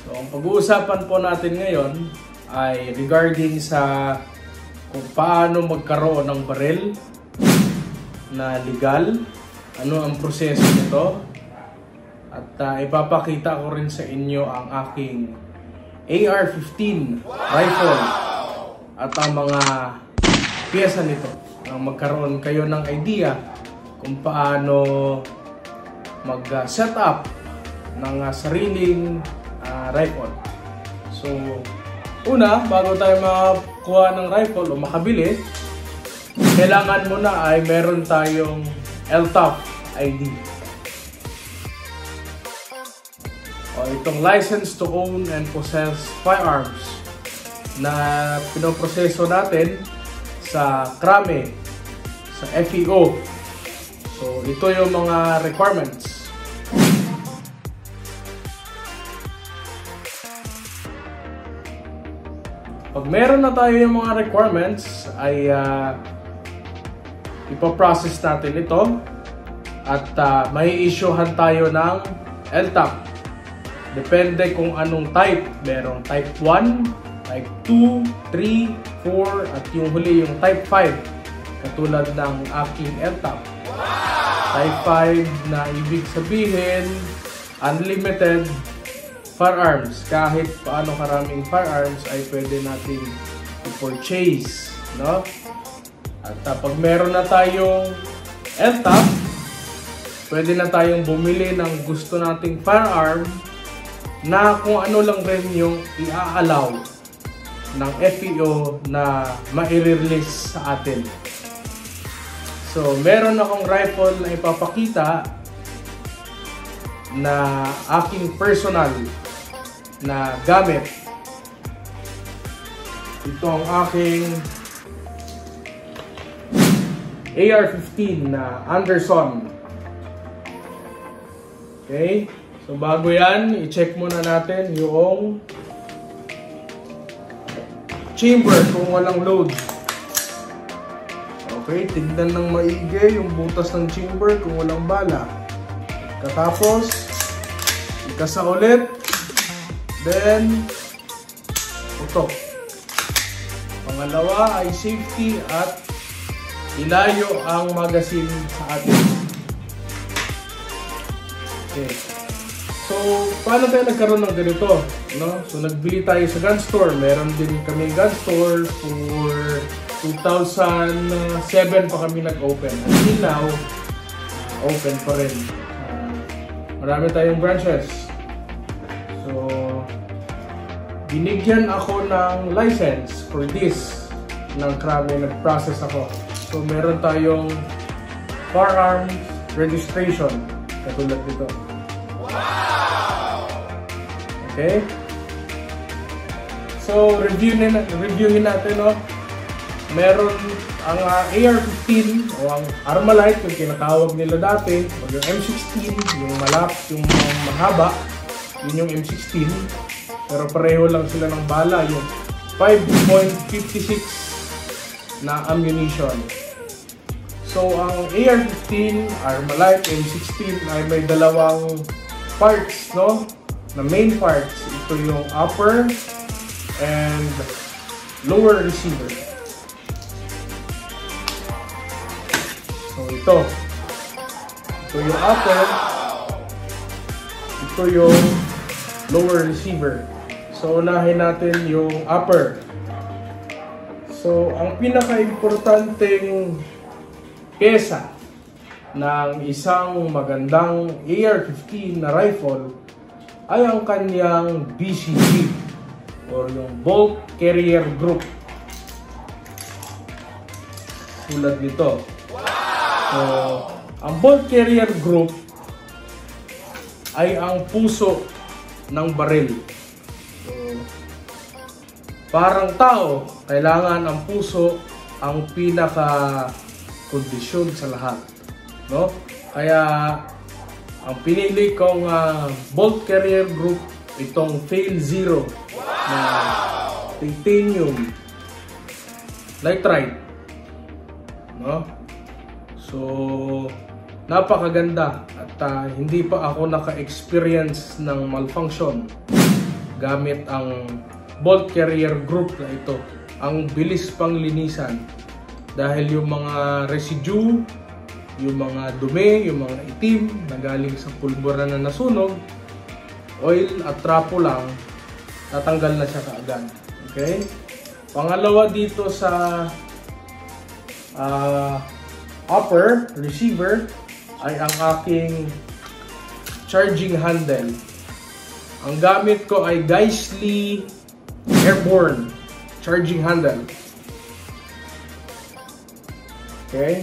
So, ang pag-uusapan po natin ngayon ay regarding sa kung paano magkaroon ng baril na legal, ano ang proseso nito, at ipapakita ko rin sa inyo ang aking AR-15 rifle at ang mga piyesa nito, nang magkaroon kayo ng idea kung paano mag-set up ng sariling rifle. So, una, bago tayo makakuha ng rifle o makabili, kailangan muna ay meron tayong LTOF ID. O itong License to Own and Possess Firearms na pinoproseso natin sa CRAME, sa FEO. So, ito yung mga requirements. Pag meron na tayo yung mga requirements, ay ipaprocess natin ito at may issuehan tayo ng LTOF. Depende kung anong type. Merong type 1, type 2, 3, 4, at yung huli yung type 5. Katulad ng aking LTOF. Type 5 na ibig sabihin unlimited firearms. Kahit paano karaming firearms ay pwede natin i-purchase, no? At pag meron na tayong LTOF, pwede na tayong bumili ng gusto nating firearm na kung ano lang rin yung i-allow ng FEO na ma-release sa atin. So, meron akong rifle na ipapakita na aking personal na gamit. Ito ang aking AR-15 na Anderson. Okay? So, bago yan, i-check muna natin yung chamber kung walang load. Okay, tignan ng maigi yung butas ng chamber kung walang bala. Katapos, ikasa ulit. Then, putok. Pangalawa ay safety at ilayo ang magazine sa atin. Okay. So, paano tayo nagkaroon ng ganito? No? So, nagbili tayo sa gun store. Meron din kami gun store for 2007 pa kami nag-open. Until now, open pa rin. Marami tayong branches. So, binigyan ako ng license for this ng CRAME. Nag-process ako. So, meron tayong firearm registration. Katulad dito. Okay? So, reviewin natin, no? Meron ang AR-15 o ang Armalite, yung kinatawag nila dati, o yung M16, yung yung mahaba, yun yung M16. Pero pareho lang sila ng bala, yung 5.56 na ammunition. So, ang AR-15, Armalite, M16 ay may dalawang parts, no? Na main parts. Ito yung upper and lower receiver. So, ito yung upper, ito yung lower receiver. So, unahin natin yung upper. So, ang pinaka-importanteng pyesa ng isang magandang AR-15 na rifle ay ang kanyang BCG or yung Bolt Carrier Group. Tulad nito. So, ang Bolt Carrier Group ay ang puso ng baril. So, parang tao, kailangan ang puso ang pinaka-kondisyon sa lahat. No? Kaya, ang pinili kong Bolt Carrier Group, itong Fail Zero na titanium nitride. No? So, napakaganda at hindi pa ako naka-experience ng malfunction. gamit ang bolt carrier group na ito. Ang bilis pang linisan dahil yung mga residue, yung mga dumi, yung mga itim na galing sa pulbura na nasunog, oil at trapo lang, tatanggal na siya kaagad. Okay? Pangalawa dito sa upper receiver ay ang aking charging handle. Ang gamit ko ay Geissele Airborne charging handle. Okay?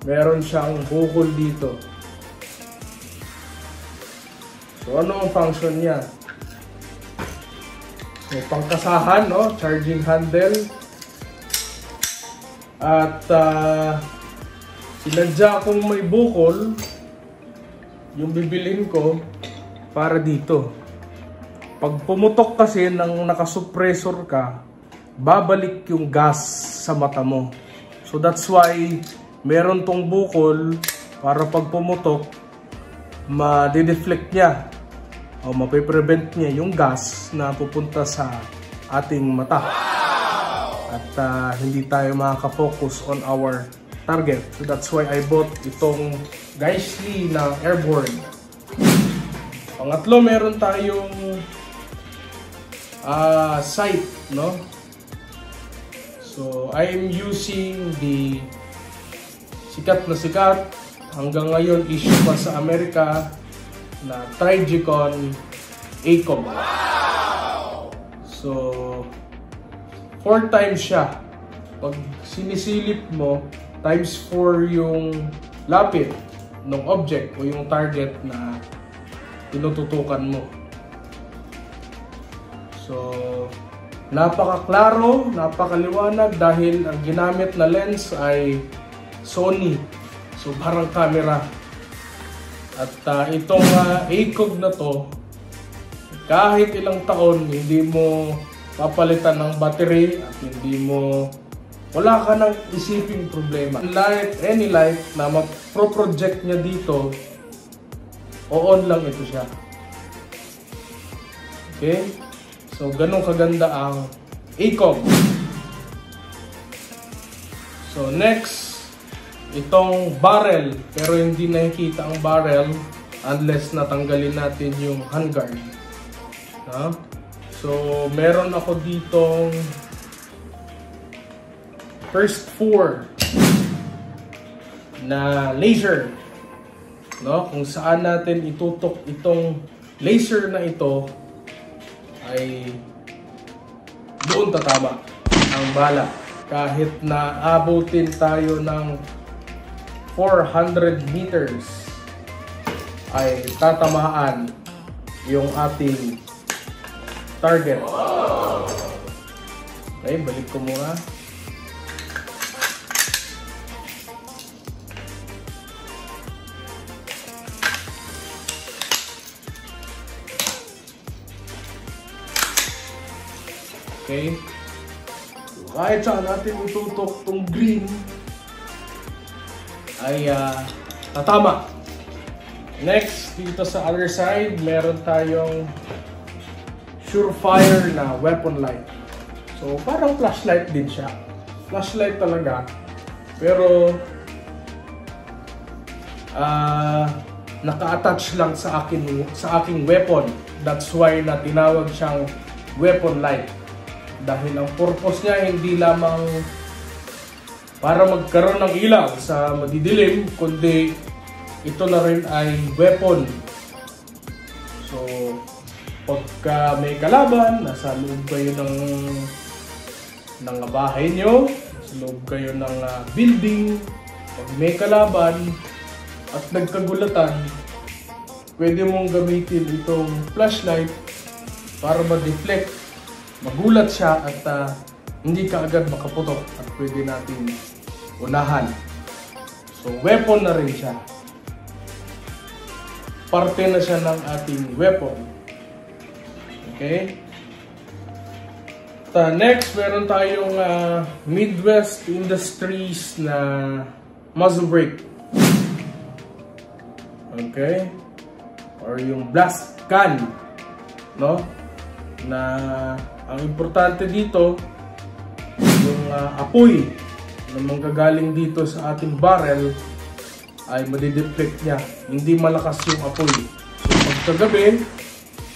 Meron siyang bukol dito. So, ano ang function niya? So, pangkasahan, no? Charging handle. At sinadya kong may bukol yung bibilin ko para dito. Pag pumutok kasi ng nakasuppressor ka, babalik yung gas sa mata mo. So that's why meron tong bukol para pag pumutok, ma-deflect niya o mapiprevent niya yung gas na pupunta sa ating mata. At hindi tayo makaka-focus on our target. So that's why I bought itong Geissele na Airborne. Pangatlo, meron tayong sight, no? So I'm using the sikat na sikat, hanggang ngayon issue pa sa Amerika, na Trijicon ACOG. So 4 times siya. Pag sinisilip mo, times 4 yung lapit ng object o yung target na tinututukan mo. So napakaklaro, napakaliwanag dahil ang ginamit na lens ay Sony. So parang camera. At itong ACOG na to, kahit ilang taon hindi mo papalitan ng battery at wala ka nang isiping problema. Any light na mag-project niya dito, o-on lang ito siya. Okay? So ganun kaganda ang ACOG. So next, itong barrel, pero hindi nakikita ang barrel unless natanggalin natin yung handguard. So meron ako ditong first 4 na laser, no? Kung saan natin itutok itong laser na ito ay doon tatama ang bala. Kahit na abutin tayo ng 400 meters ay tatamaan yung ating target. Okay, balik ko muna. Okay. Kahit saan natin itutok tong green ay tatama. Next, dito sa other side, meron tayong Surefire na weapon light. So, parang flashlight din siya. Flashlight talaga. Pero, naka-attach lang sa aking weapon. That's why na tinawag siyang weapon light. Dahil ang purpose niya hindi lamang para magkaroon ng ilaw sa madidilim, kundi ito na rin ay weapon. So, pagka may kalaban, nasa loob kayo ng bahay nyo, nasa loob kayo ng building, pag may kalaban at nagkagulatan, pwede mong gamitin itong flashlight para ma-deflect, magulat siya at hindi ka agad makaputok at pwede natin unahan. So, weapon na rin siya. Parte na siya ng ating weapon. Okay? Next, meron tayong Midwest Industries na muzzle brake. Okay? Or yung blast can. No? na ang importante dito, yung apoy na manggagaling dito sa ating barrel ay madideflect niya. Hindi malakas yung apoy. So pagkagabi,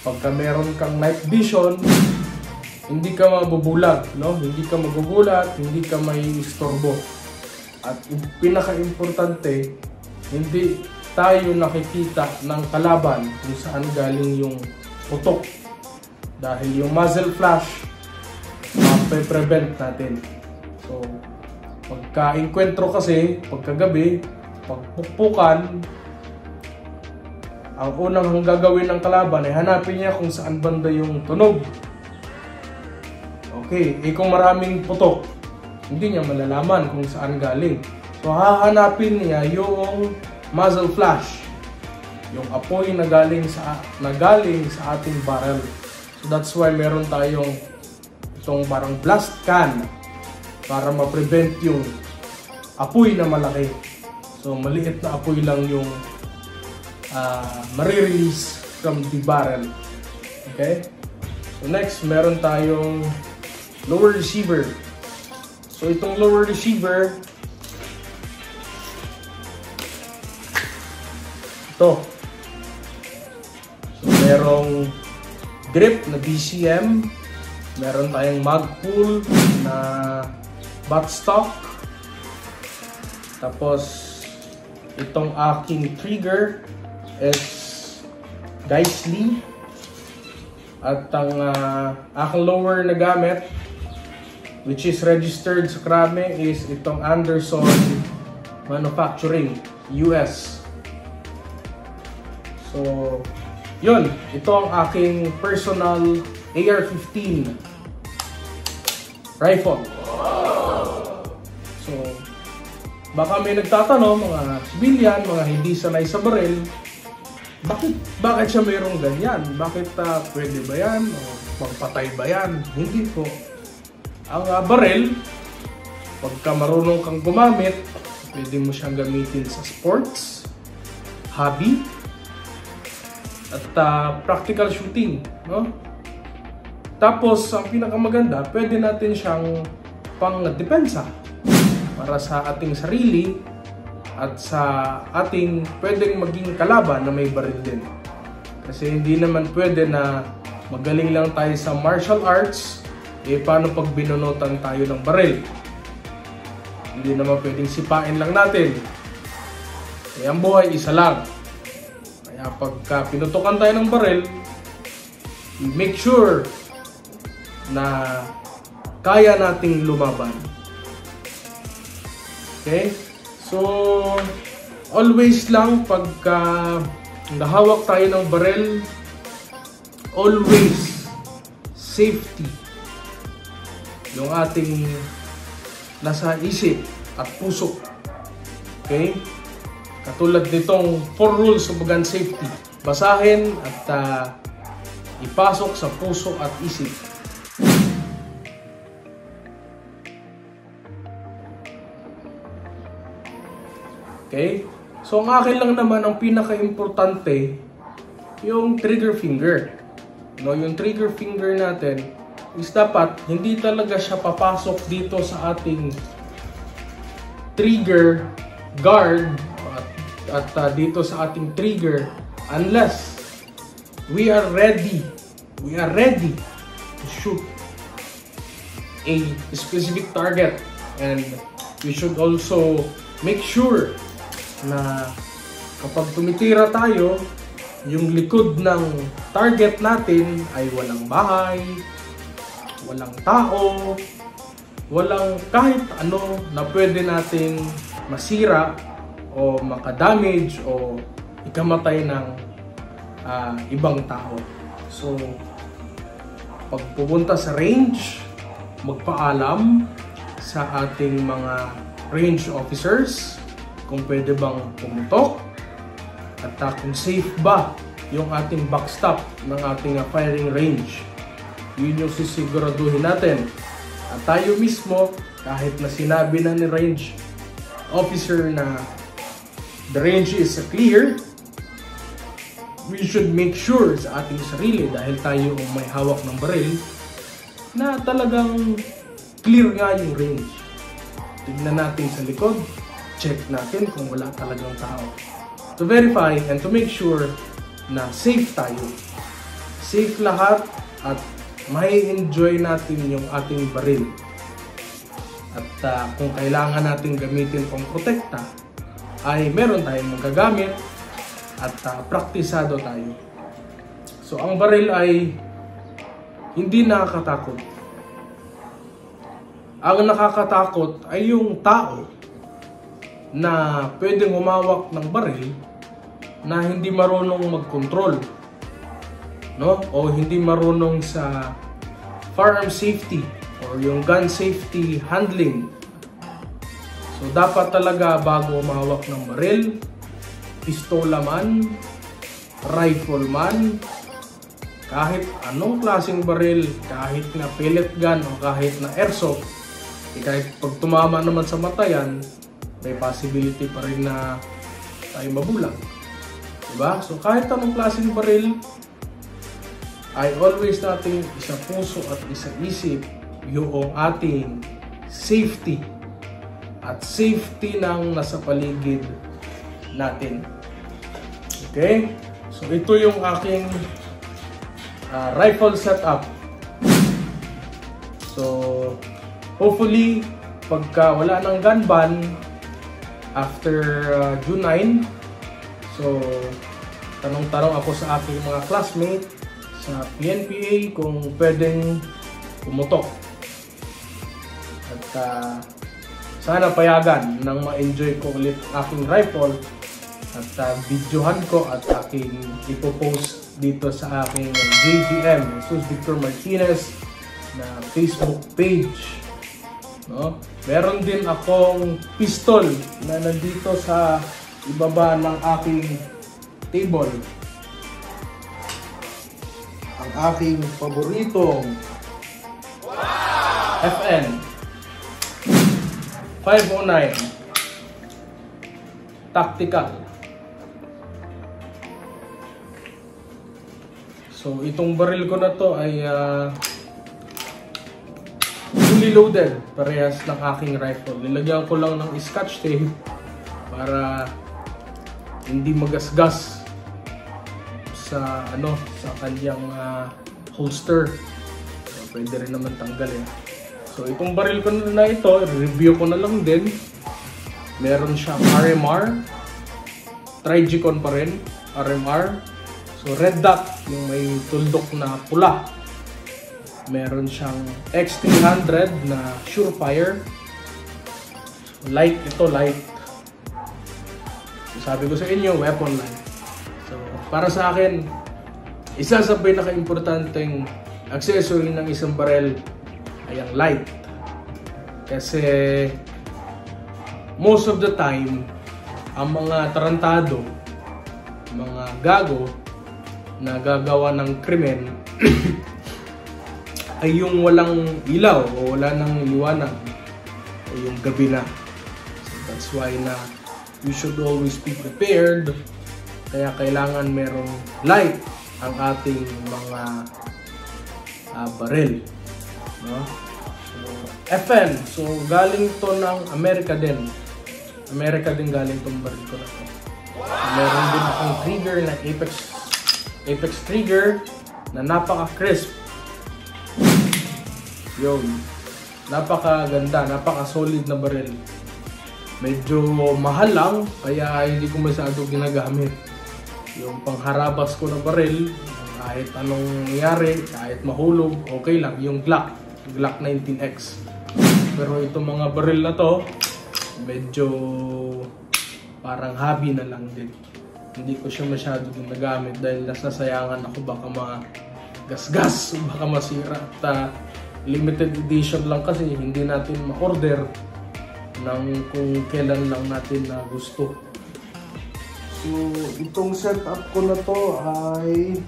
pagka meron kang night vision, hindi ka mabubulag, no? Hindi ka magugulat, hindi ka may istorbo. At pinaka-importante, hindi tayo nakikita ng kalaban kung saan galing yung putok. Dahil yung muzzle flash, mape-prevent natin. So, pagka-enkwentro kasi, pagkagabi, pagpukpukan, ang unang gagawin ng kalaban ay hanapin niya kung saan banda yung tunog. Okay, kung maraming putok, hindi niya malalaman kung saan galing. So, hahanapin niya yung muzzle flash, yung apoy na galing sa ating barrel. So, that's why meron tayong itong parang blast can para ma-prevent yung apoy na malaki. So, maliit na apoy lang yung marirelease from the barrel. Okay? So, next, meron tayong lower receiver. So, itong lower receiver, ito. So, merong grip na BCM. Meron tayong Magpul na buttstock. Tapos, itong aking trigger is Geissele. At ang aking lower na gamit, which is registered sa Krame, is itong Anderson Manufacturing, US. So, yun. Ito ang aking personal AR-15 rifle. So, baka may nagtatanong, mga civilian, mga hindi sanay sa baril, bakit siya mayroong ganyan? Bakit pwede ba yan? O magpatay ba yan? Hindi po. Ang baril, pagka marunong kang gumamit, pwede mo siyang gamitin sa sports, hobby, at practical shooting, no? Tapos, ang pinakamaganda, pwede natin siyang pang-depensa para sa ating sarili at sa ating pwedeng maging kalaban na may baril din. Kasi hindi naman pwede na magaling lang tayo sa martial arts, paano pag binunutan tayo ng baril? Hindi naman pwedeng sipain lang natin. Kaya ang buhay isa lang. Kaya pagka pinutukan tayo ng baril, make sure na kaya nating lumaban. Okay? So, always lang pagka nahawak tayo ng baril, always safety yung ating nasa isip at puso. Okay? Katulad nitong 4 rules of gun safety. Basahin at ipasok sa puso at isip. Okay? So, ang akin lang naman, ang pinaka-importante, yung trigger finger. No, yung trigger finger natin is dapat hindi talaga siya papasok dito sa ating trigger guard at dito sa ating trigger unless we are ready to shoot a specific target. And we should also make sure na kapag tumitira tayo, yung likod ng target natin ay walang bahay, walang tao, walang kahit ano na pwede nating masira o makadamage o ikamatay ng ibang tao. So, pag pupunta sa range, magpaalam sa ating mga range officers kung pwede bang pumutok at kung safe ba yung ating backstop ng ating firing range. Yun yung sisiguraduhin natin. At tayo mismo, kahit na sinabi na ni range officer na the range is clear, we should make sure sa ating sarili dahil tayo may hawak ng baril na talagang clear nga yung range. Tignan natin sa likod, check natin kung wala talagang tao. To verify and to make sure na safe tayo. Safe lahat at may enjoy natin yung ating baril. At kung kailangan natin gamitin pang protekta, ay meron tayong magagamit at praktisado tayo. So ang baril ay hindi nakakatakot. Ang nakakatakot ay yung tao na pwedeng humawak ng baril na hindi marunong mag-control, no? O hindi marunong sa firearm safety or yung gun safety handling. So dapat talaga bago humawak ng baril, pistola man, rifle man, kahit anong klaseng baril, kahit na pellet gun o kahit na airsoft, kahit pag tumama naman sa mata yan, may possibility pa rin na tayo mabulag. Diba? So kahit anong klaseng baril, ay always natin isa puso at isa isip yung ating safety at safety ng nasa paligid natin. Okay? So ito yung aking rifle setup. So hopefully pagka wala ng gun ban after June 9, so tanong-tanong ako sa aking mga classmates sa PNPA kung pwedeng pumutok. At sana payagan nang ma-enjoy ko ulit aking rifle at videohan ko at aking ipopost dito sa aking JVM, Jesus Victor Martinez na Facebook page. No? Meron din akong pistol na nandito sa ibaba ng aking table. Ang aking paboritong FN 509 Tactical. So itong baril ko na to ay fully loaded, parehas ng aking rifle. Nilagyan ko lang ng scotch tape para hindi magasgas sa sa kanyang holster. So, pwede rin naman tanggalin. So itong baril ko na ito, review ko na lang din. Meron siyang RMR, Trigicon pa rin, RMR. So red dot, yung may tuldok na pula. Meron siyang X300 na Surefire. So, light ito, light. So, sabi ko sa inyo, weapon light. So para sa akin, isa sa pinaka-importanteng accessory ng isang baril ay ang light. Kasi most of the time, ang mga tarantado, mga gago na gagawa ng krimen ay yung walang ilaw o wala nang liwanag o yung gabi na. So that's why na you should always be prepared. Kaya kailangan merong light ang ating mga baril, no? So, FN, so galing to ng Amerika din. Amerika din galing tong baril ko na to. Meron din akong trigger na Apex trigger na napaka-crisp. Yun, napaka-ganda, napaka-solid na baril. Medyo mahal lang, kaya hindi ko masyado ginagamit. Yung pangharabas ko na baril, kahit anong nangyari, kahit mahulog, okay lang. Yung Glock 19X. Pero itong mga baril na to, medyo parang hobby na lang din. Hindi ko siya masyado ginagamit dahil nasasayangan ako baka magasgas, baka masira. At limited edition lang kasi hindi natin ma-order ng kung kailan lang natin na gusto. So itong setup ko na to ay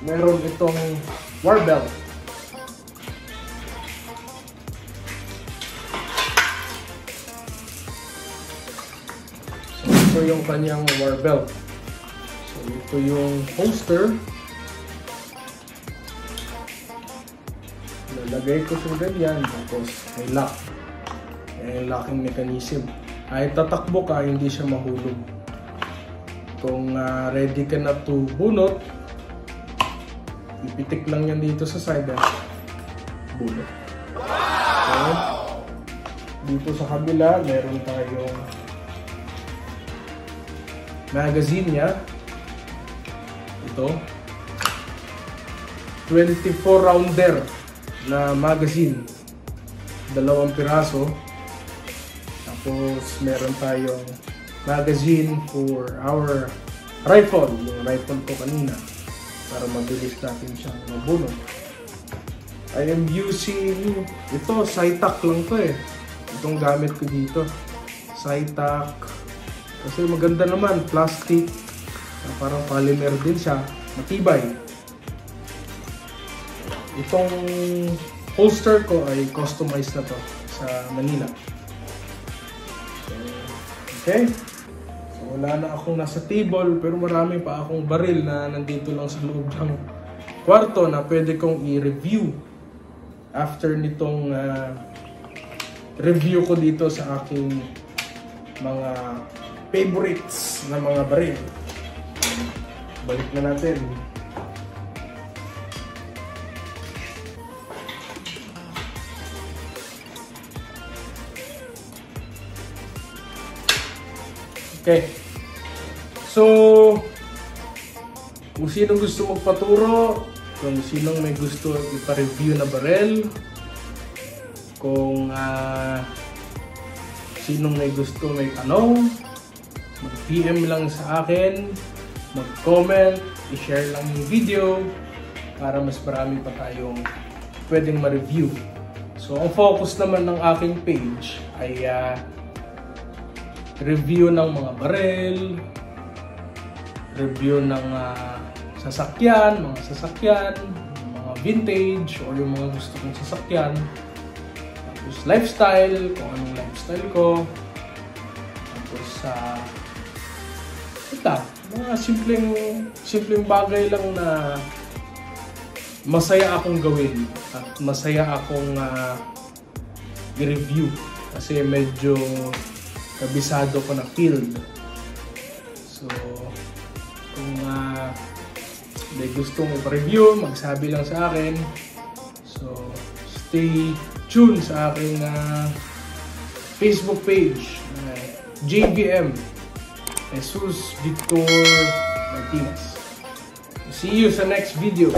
meron itong war belt. So ito yung kanyang war belt. So So, ito yung holster. Lalagay ko sa ganyan, tapos may lock. May locking mechanism. Kahit tatakbo ka, hindi siya mahulog. Kung ready ka na to bunot, ipitik lang yan dito sa side at bunot. Okay. Dito sa kabila, meron tayong magazine niya. Ito. 24 rounder na magazine. 2 piraso. Tapos meron tayong magazine for our rifle. Yung rifle ko kanina. Para mabilis natin siyang mabunot. I am using ito, Cytac lang to eh. Itong gamit ko dito. Cytac. Kasi maganda naman, plastic. Parang polymer din siya. Matibay. Itong holster ko ay customized na to sa Manila. Okay. So, wala na akong nasa table pero marami pa akong baril na nandito lang sa loob ng kwarto na pwede kong i-review after nitong review ko dito sa aking mga favorites na mga baril. Balik na natin. Okay. So, kung sinong gusto magpaturo, kung sinong may gusto ipa-review na baril, kung sinong may gusto may tanong, mag-PM lang sa akin, mag-comment, i-share lang yung video para mas marami pa tayong pwedeng ma-review. So, ang focus naman ng aking page ay review ng mga baril, review ng mga sasakyan, mga vintage, or yung mga gusto kong sasakyan. Tapos lifestyle, kung anong lifestyle ko. Tapos mga simpleng bagay lang na masaya akong gawin at masaya akong i-review kasi medyo kabisado ko na field. So, kung may gustong i-review, magsabi lang sa akin. So, stay tuned sa aking Facebook page, JVM Jesus Victor Martinez. See you sa next video.